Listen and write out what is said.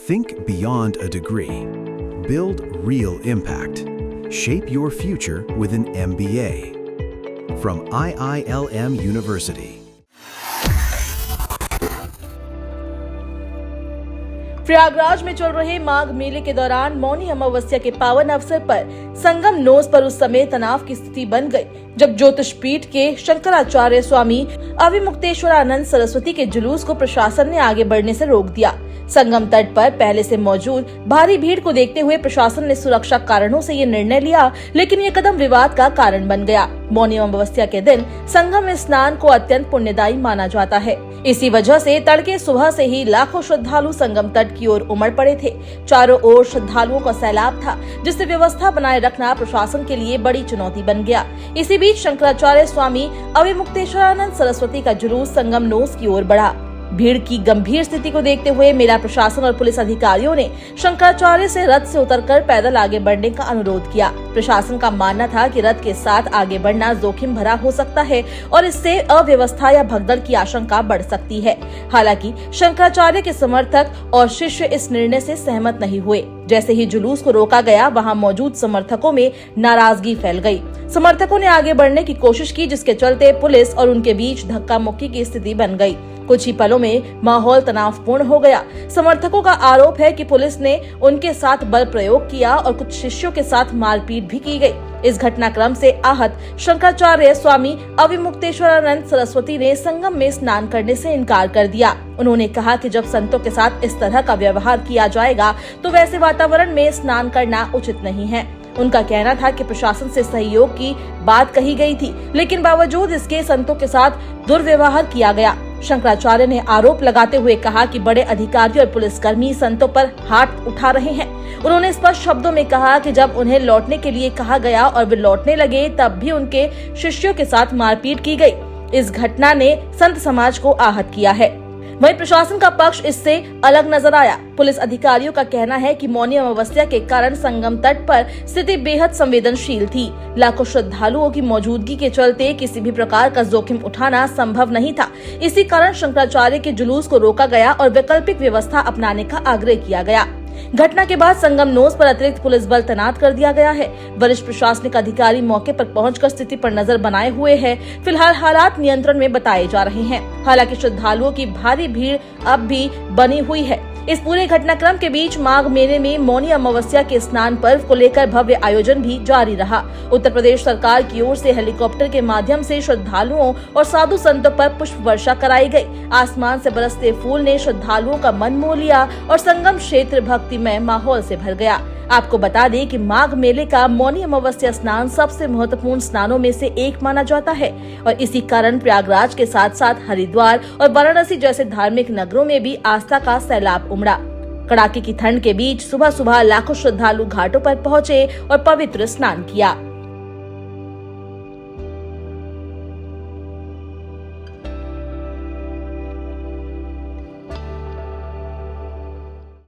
Think beyond a degree. Build real impact. Shape your future with an MBA. From IILM University. Prayagraj में चल रहे माघ मेले के दौरान मौनी अमावस्या के पावन अवसर पर संगम नोस पर उस समय तनाव की स्थिति बन गई जब ज्योतिष पीठ के शंकराचार्य स्वामी अविमुक्तेश्वरानंद सरस्वती के जुलूस को प्रशासन ने आगे बढ़ने से रोक दिया। संगम तट पर पहले से मौजूद भारी भीड़ को देखते हुए प्रशासन ने सुरक्षा कारणों से ये निर्णय लिया, लेकिन ये कदम विवाद का कारण बन गया। मौनी अमावस्या के दिन संगम में स्नान को अत्यंत पुण्यदायी माना जाता है। इसी वजह से तड़के सुबह से ही लाखों श्रद्धालु संगम तट की ओर उमड़ पड़े थे। चारों ओर श्रद्धालुओं का सैलाब था, जिससे व्यवस्था बनाए रखना प्रशासन के लिए बड़ी चुनौती बन गया। इसी बीच शंकराचार्य स्वामी अविमुक्तेश्वरानंद सरस्वती का जुलूस संगम नोस की ओर बढ़ा। भीड़ की गंभीर स्थिति को देखते हुए मेला प्रशासन और पुलिस अधिकारियों ने शंकराचार्य से रथ से उतरकर पैदल आगे बढ़ने का अनुरोध किया। प्रशासन का मानना था कि रथ के साथ आगे बढ़ना जोखिम भरा हो सकता है और इससे अव्यवस्था या भगदड़ की आशंका बढ़ सकती है। हालांकि शंकराचार्य के समर्थक और शिष्य इस निर्णय से सहमत नहीं हुए। जैसे ही जुलूस को रोका गया, वहां मौजूद समर्थकों में नाराजगी फैल गई। समर्थकों ने आगे बढ़ने की कोशिश की, जिसके चलते पुलिस और उनके बीच धक्का मुक्की की स्थिति बन गई। कुछ ही पलों में माहौल तनावपूर्ण हो गया। समर्थकों का आरोप है कि पुलिस ने उनके साथ बल प्रयोग किया और कुछ शिष्यों के साथ मारपीट भी की गई। इस घटनाक्रम से आहत शंकराचार्य स्वामी अविमुक्तेश्वरानंद सरस्वती ने संगम में स्नान करने से इनकार कर दिया। उन्होंने कहा कि जब संतों के साथ इस तरह का व्यवहार किया जाएगा तो वैसे वातावरण में स्नान करना उचित नहीं है। उनका कहना था कि प्रशासन से सहयोग की बात कही गई थी, लेकिन बावजूद इसके संतों के साथ दुर्व्यवहार किया गया। शंकराचार्य ने आरोप लगाते हुए कहा कि बड़े अधिकारी और पुलिसकर्मी संतों पर हाथ उठा रहे हैं। उन्होंने स्पष्ट शब्दों में कहा कि जब उन्हें लौटने के लिए कहा गया और वे लौटने लगे, तब भी उनके शिष्यों के साथ मारपीट की गई। इस घटना ने संत समाज को आहत किया है। वहीं प्रशासन का पक्ष इससे अलग नजर आया। पुलिस अधिकारियों का कहना है कि मौनी अमावस्या के कारण संगम तट पर स्थिति बेहद संवेदनशील थी। लाखों श्रद्धालुओं की मौजूदगी के चलते किसी भी प्रकार का जोखिम उठाना संभव नहीं था। इसी कारण शंकराचार्य के जुलूस को रोका गया और वैकल्पिक व्यवस्था अपनाने का आग्रह किया गया। घटना के बाद संगम नोस पर अतिरिक्त पुलिस बल तैनात कर दिया गया है। वरिष्ठ प्रशासनिक अधिकारी मौके पर पहुंचकर स्थिति पर नजर बनाए हुए हैं। फिलहाल हालात नियंत्रण में बताए जा रहे हैं। हालांकि श्रद्धालुओं की भारी भीड़ अब भी बनी हुई है। इस पूरे घटनाक्रम के बीच माघ मेले में मौनी अमावस्या के स्नान पर्व को लेकर भव्य आयोजन भी जारी रहा। उत्तर प्रदेश सरकार की ओर से हेलीकॉप्टर के माध्यम से श्रद्धालुओं और साधु संतों पर पुष्प वर्षा कराई गई। आसमान से बरसते फूल ने श्रद्धालुओं का मन मोह लिया और संगम क्षेत्र भक्तिमय माहौल से भर गया। आपको बता दें कि माघ मेले का मौनी अमावस्या स्नान सबसे महत्वपूर्ण स्नानों में से एक माना जाता है और इसी कारण प्रयागराज के साथ साथ हरिद्वार और वाराणसी जैसे धार्मिक नगरों में भी आस्था का सैलाब उमड़ा। कड़ाके की ठंड के बीच सुबह सुबह लाखों श्रद्धालु घाटों पर पहुंचे और पवित्र स्नान किया।